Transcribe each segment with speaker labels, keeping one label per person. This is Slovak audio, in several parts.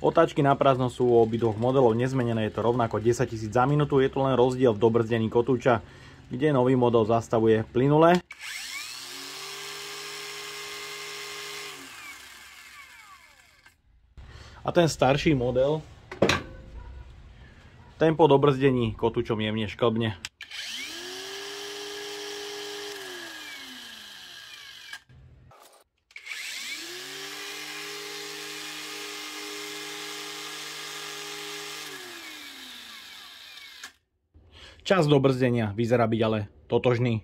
Speaker 1: Otáčky na prázdno sú u obidvoch modelov nezmenené, je to rovnako 10 000 za minútu, je to len rozdiel v dobrzdení kotúča, kde nový model zastavuje plynule. A ten starší model tempo dobrzdení kotúčom jemne šklbne. Čas do brzdenia vyzerá byť ale totožný.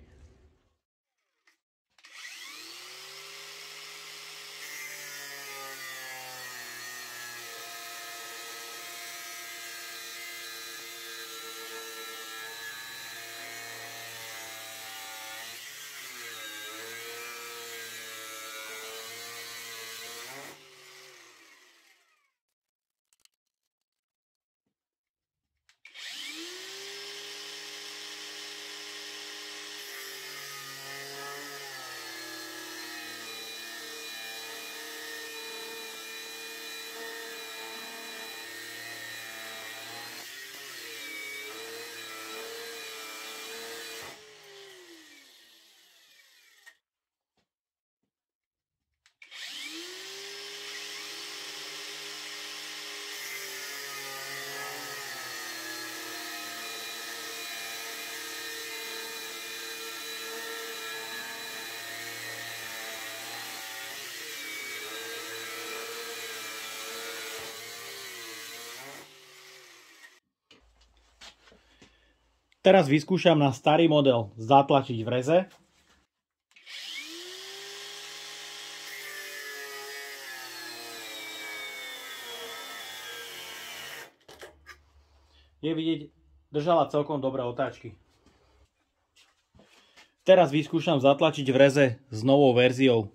Speaker 1: Teraz vyskúšam na starý model zatlačiť v reze. Je vidieť, držala celkom dobré otáčky. Teraz vyskúšam zatlačiť v reze s novou verziou.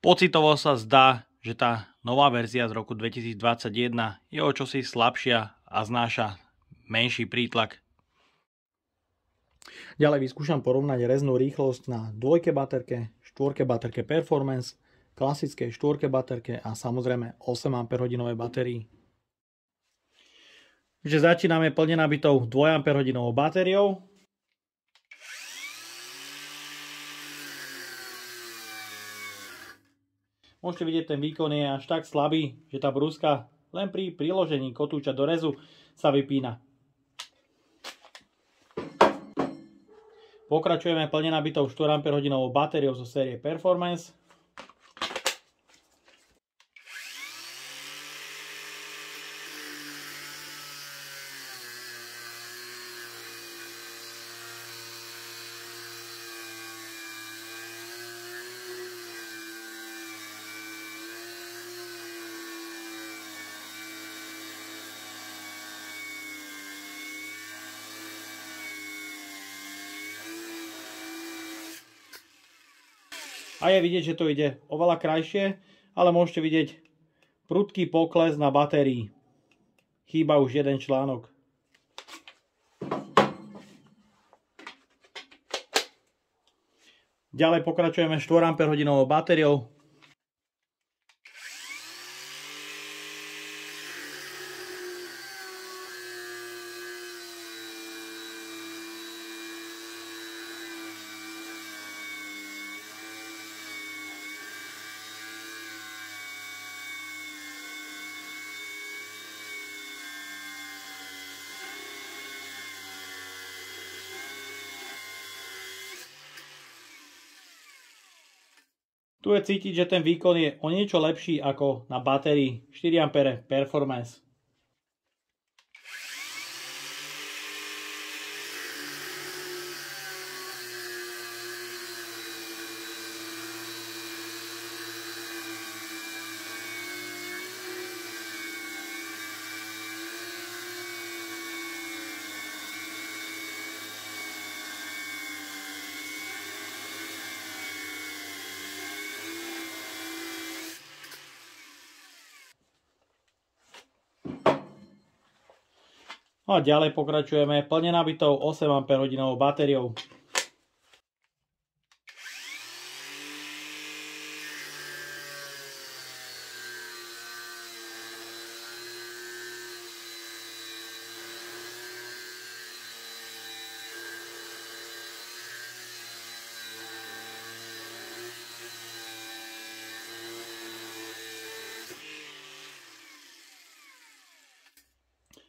Speaker 1: Pocitovo sa zdá, že tá nová verzia z roku 2021 je o čosi slabšia a znáša menší prítlak. Ďalej vyskúšam porovnať reznú rýchlosť na 2 baterke, 4 baterke Performance, klasickej 4 baterke a samozrejme 8 Ah batérii. Takže začíname plne nabitou 2 Ah batériou. Môžete vidieť, ten výkon je až tak slabý, že tá brúska len pri priložení kotúča do rezu sa vypína. Pokračujeme plne nabitou 4 Ah batériou zo série Performance. A je vidieť, že to ide oveľa krajšie, ale môžete vidieť prudký pokles na batérii. Chýba už jeden článok. Ďalej pokračujeme 4 Ah batériou. Tu je cítiť, že ten výkon je o niečo lepší ako na batérii 4 A Performance. No a ďalej pokračujeme plne nabitou 8Ah batériou.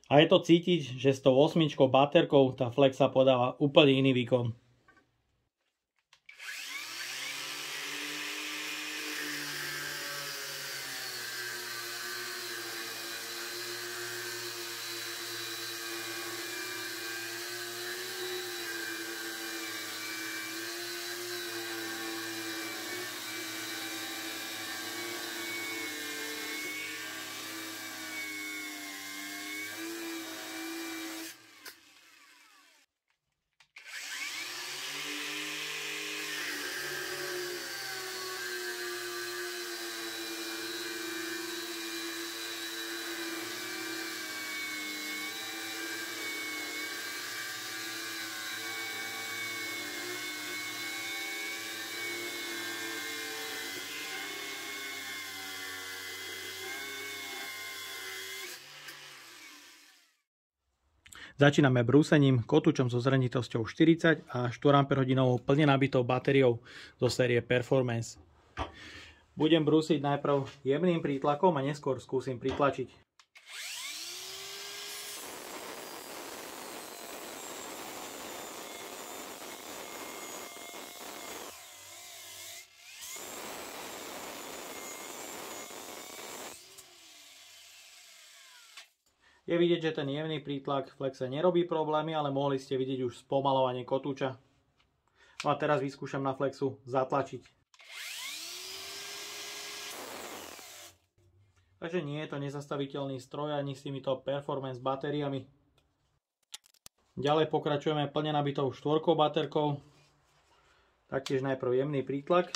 Speaker 1: A je to cítiť, že s tou 8 baterkou tá Flexa podáva úplne iný výkon. Začíname brúsením kotúčom so zranitosťou 40 a 4Ah plne nabitou batériou zo série Performance. Budem brúsiť najprv jemným prítlakom a neskôr skúsim pritlačiť. Je vidieť, že ten jemný prítlak v Flexe nerobí problémy, ale mohli ste vidieť už spomalovanie kotúča. No a teraz vyskúšam na Flexu zatlačiť. Takže nie je to nezastaviteľný stroj ani s týmito Performance batériami. Ďalej pokračujeme plne nabitou 4 baterkou. Taktiež najprv jemný prítlak.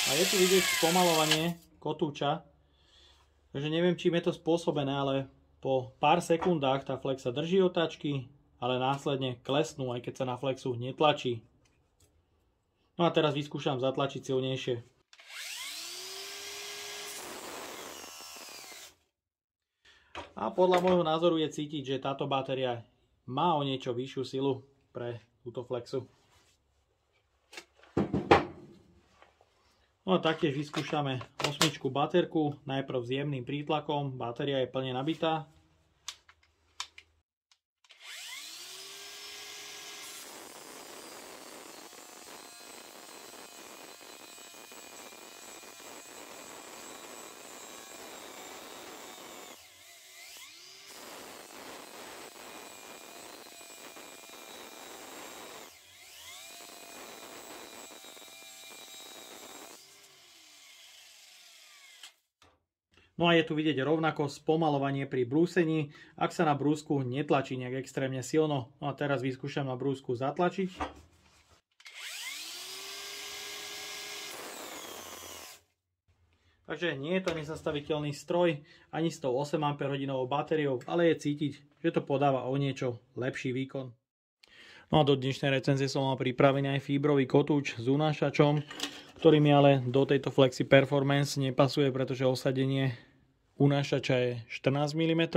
Speaker 1: A je tu vidieť spomalovanie kotúča, takže neviem, čím je to spôsobené, ale po pár sekundách tá Flexa drží otáčky, ale následne klesnú, aj keď sa na Flexu netlačí. No a teraz vyskúšam zatlačiť silnejšie. A podľa môjho názoru je cítiť, že táto batéria má o niečo vyššiu silu pre túto Flexu. No a taktiež vyskúšame 8 baterku, najprv s jemným prítlakom, batéria je plne nabitá. No a je tu vidieť rovnako spomalovanie pri brúsení, ak sa na brúsku netlačí nejak extrémne silno. No a teraz vyskúšam na brúsku zatlačiť. Takže nie je to nezastaviteľný stroj ani s tou 8Ah batériou, ale je cítiť, že to podáva o niečo lepší výkon. No a do dnešnej recenzie som mal pripravený aj fíbrový kotúč s unášačom, ktorý mi ale do tejto Flexi Performance nepasuje, pretože osadenie unášača je 14 mm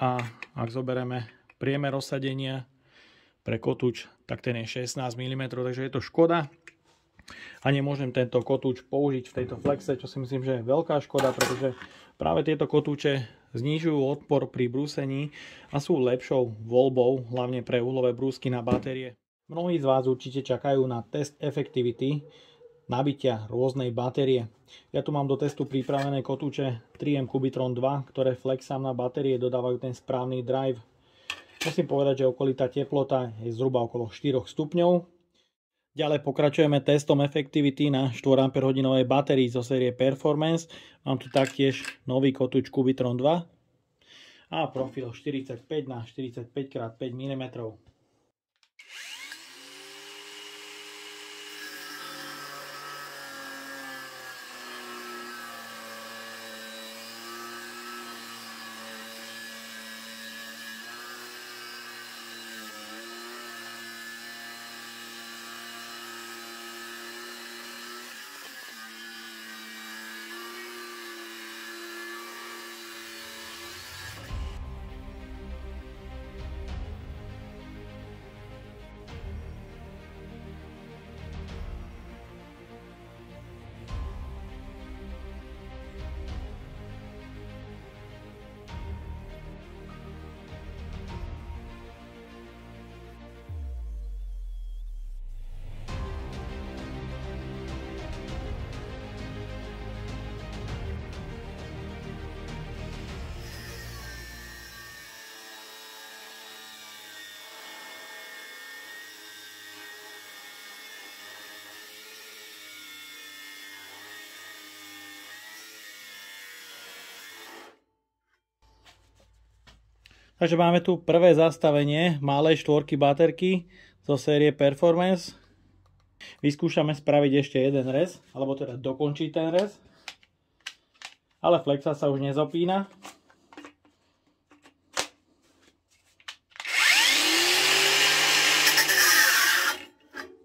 Speaker 1: a ak zoberieme priemer osadenia pre kotúč, tak ten je 16 mm, takže je to škoda a nemôžem tento kotúč použiť v tejto Flexe, čo si myslím, že je veľká škoda, pretože práve tieto kotúče znižujú odpor pri brúsení a sú lepšou voľbou, hlavne pre uhlové brúsky na batérie. Mnohí z vás určite čakajú na test efektivity nabitia rôznej batérie. Ja tu mám do testu pripravené kotúče 3M Cubitron 2, ktoré Flexám na batérie dodávajú ten správny drive. Musím povedať, že okolitá teplota je zhruba okolo 4 stupňov. Ďalej pokračujeme testom efektivity na 4Ah batérii zo série Performance. Mám tu taktiež nový kotúč Cubitron 2. a profil 45 na 45x5 mm. Takže máme tu prvé zastavenie malej štvorky baterky zo série Performance. Vyskúšame spraviť ešte jeden rez, alebo teda dokončiť ten rez. Ale flexa sa už nezopína.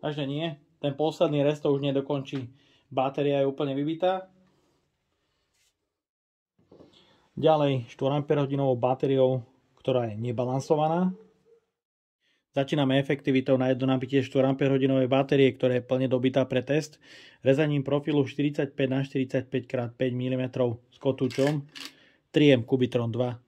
Speaker 1: Takže nie, ten posledný rez to už nedokončí. Batéria je úplne vybitá. Ďalej 4 Ah batériou, ktorá je nebalansovaná. Začíname efektivitou na jedno nabitie 4 Ah batérie, ktorá je plne dobitá pre test, rezaním profilu 45 na 45x5 mm s kotúčom 3M Cubitron 2.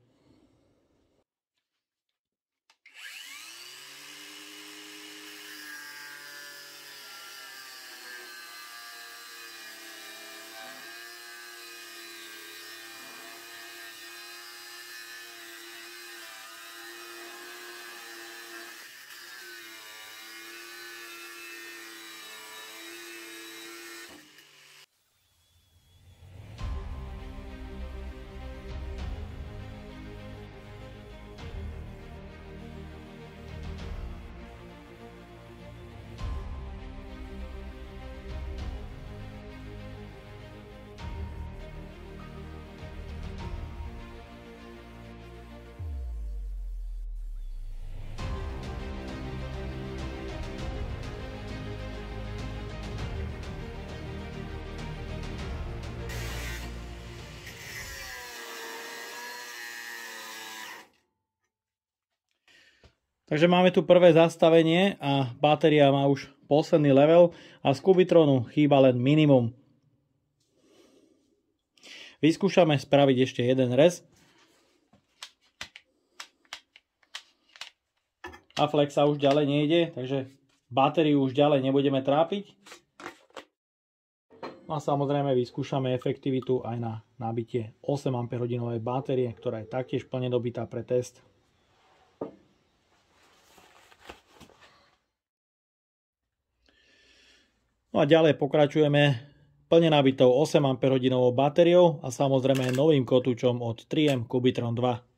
Speaker 1: Takže máme tu prvé zastavenie a batéria má už posledný level a z Cubitronu chýba len minimum. Vyskúšame spraviť ešte jeden rez. A flexa už ďalej nejde, takže batériu už ďalej nebudeme trápiť. A samozrejme vyskúšame efektivitu aj na nabitie 8 Ah batérie, ktorá je taktiež plne dobitá pre test. No a ďalej pokračujeme plne nabitou 8 Ah batériou a samozrejme novým kotúčom od 3M Cubitron 2.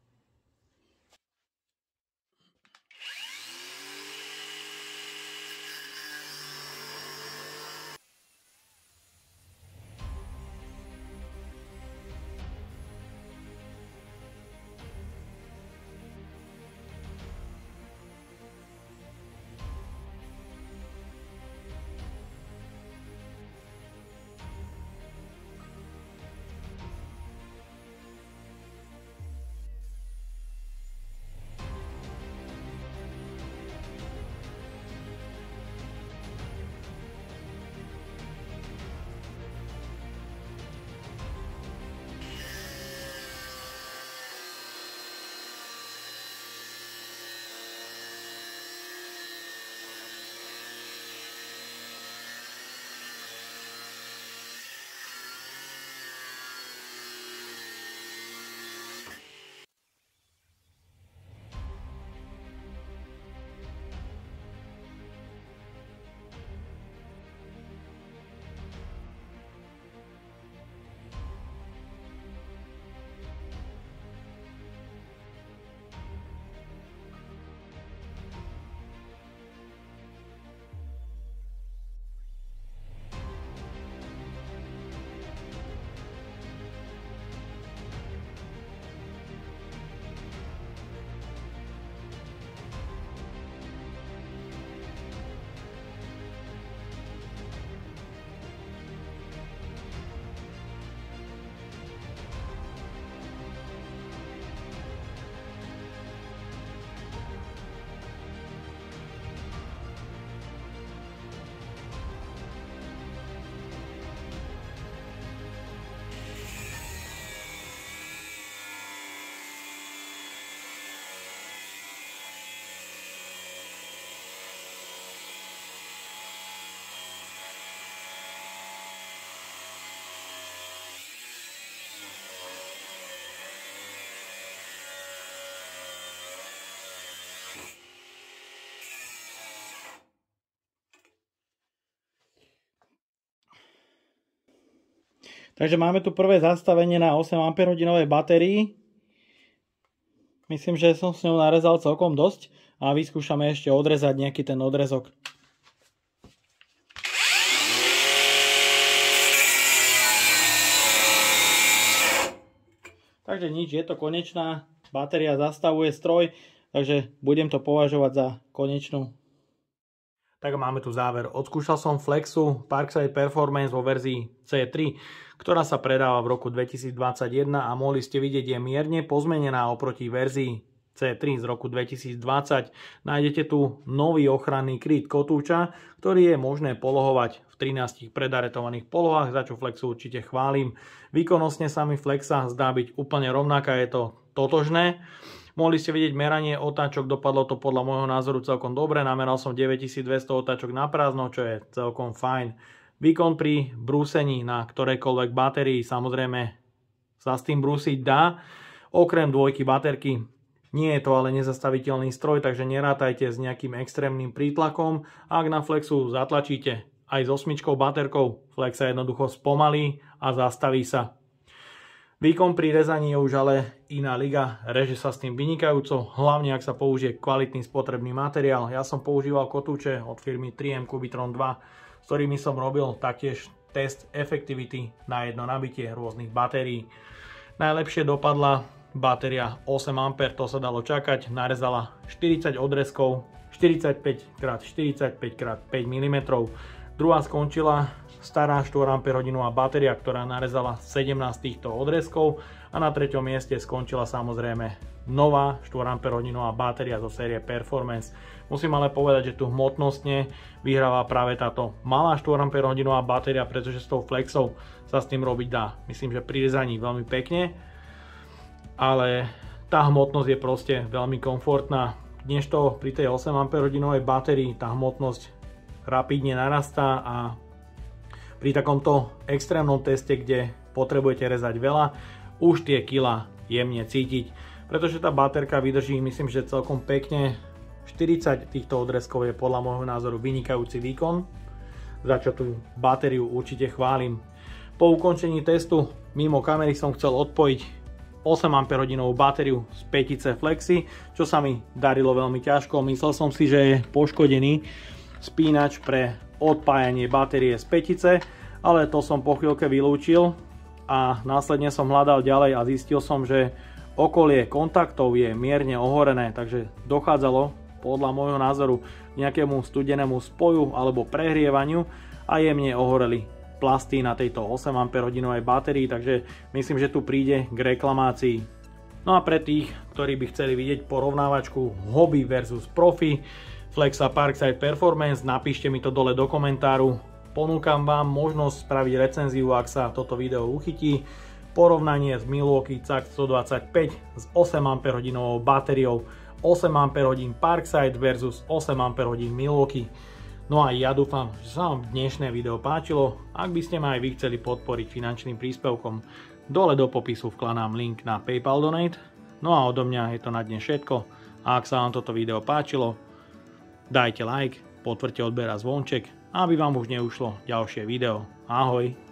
Speaker 1: Takže máme tu prvé zastavenie na 8 Ah batérii. Myslím, že som s ňou narezal celkom dosť a vyskúšame ešte odrezať nejaký ten odrezok. Takže nič, je to konečná. Batéria zastavuje stroj, takže budem to považovať za konečnú. Tak máme tu záver. Odskúšal som Flexu Parkside Performance vo verzii C3, ktorá sa predáva v roku 2021 a mohli ste vidieť, je mierne pozmenená oproti verzii C3 z roku 2020. Nájdete tu nový ochranný kryt kotúča, ktorý je možné polohovať v 13 predaretovaných polohách, za čo Flexu určite chválim. Výkonnostne sa mi Flexa zdá byť úplne rovnaká, je to totožné. Mohli ste vidieť meranie otáčok, dopadlo to podľa môjho názoru celkom dobre, nameral som 9200 otáčok na prázdno, čo je celkom fajn. Výkon pri brúsení na ktorejkoľvek batérii samozrejme sa s tým brúsiť dá, okrem dvojky baterky. Nie je to ale nezastaviteľný stroj, takže nerátajte s nejakým extrémnym prítlakom. Ak na Flexu zatlačíte aj s 8 baterkou, Flexa jednoducho spomalí a zastaví sa. Výkon pri rezaní je už ale iná liga, reže sa s tým vynikajúco, hlavne ak sa použije kvalitný spotrebný materiál. Ja som používal kotúče od firmy 3M Cubitron 2, s ktorými som robil taktiež test efektivity na jedno nabitie rôznych batérií. Najlepšie dopadla batéria 8A, to sa dalo čakať, narezala 40 odrezkov, 45x45x5 mm. Druhá skončila stará 4Ah batéria, ktorá narezala 17 týchto odrezkov a na treťom mieste skončila samozrejme nová 4Ah batéria zo série Performance. Musím ale povedať, že tu hmotnostne vyhráva práve táto malá 4Ah batéria, pretože s tou Flexou sa s tým robiť dá. Myslím, že pri rezaní veľmi pekne, ale tá hmotnosť je proste veľmi komfortná. Kdežto pri tej 8Ah batérii tá hmotnosť rapidne narastá a pri takomto extrémnom teste, kde potrebujete rezať veľa, už tie kilá jemne cítiť, pretože tá baterka vydrží, myslím, že celkom pekne. 40 týchto odrezkov je podľa môjho názoru vynikajúci výkon, za čo tú batériu určite chválim. Po ukončení testu mimo kamery som chcel odpojiť 8Ah batériu z 5 Flexy, čo sa mi darilo veľmi ťažko. Myslel som si, že je poškodený spínač pre odpájanie batérie z 5, ale to som po chvíľke vylúčil a následne som hľadal ďalej a zistil som, že okolie kontaktov je mierne ohorené, takže dochádzalo podľa môjho názoru k nejakému studenému spoju alebo prehrievaniu a jemne ohoreli plasty na tejto 8Ah batérii, takže myslím, že tu príde k reklamácii. No a pre tých, ktorí by chceli vidieť porovnávačku hobby versus profi Flexa Parkside Performance, napíšte mi to dole do komentáru. Ponúkam vám možnosť spraviť recenziu, ak sa toto video uchytí. Porovnanie s Milwaukee CAC 125 s 8Ah batériou, 8Ah Parkside versus 8Ah Milwaukee. No a ja dúfam, že sa vám dnešné video páčilo. Ak by ste ma aj vy chceli podporiť finančným príspevkom, dole do popisu vkladám link na PayPal Donate. No a odo mňa je to na dnes všetko. A ak sa vám toto video páčilo, dajte like, potvrďte odber a zvonček, aby vám už neušlo ďalšie video. Ahoj!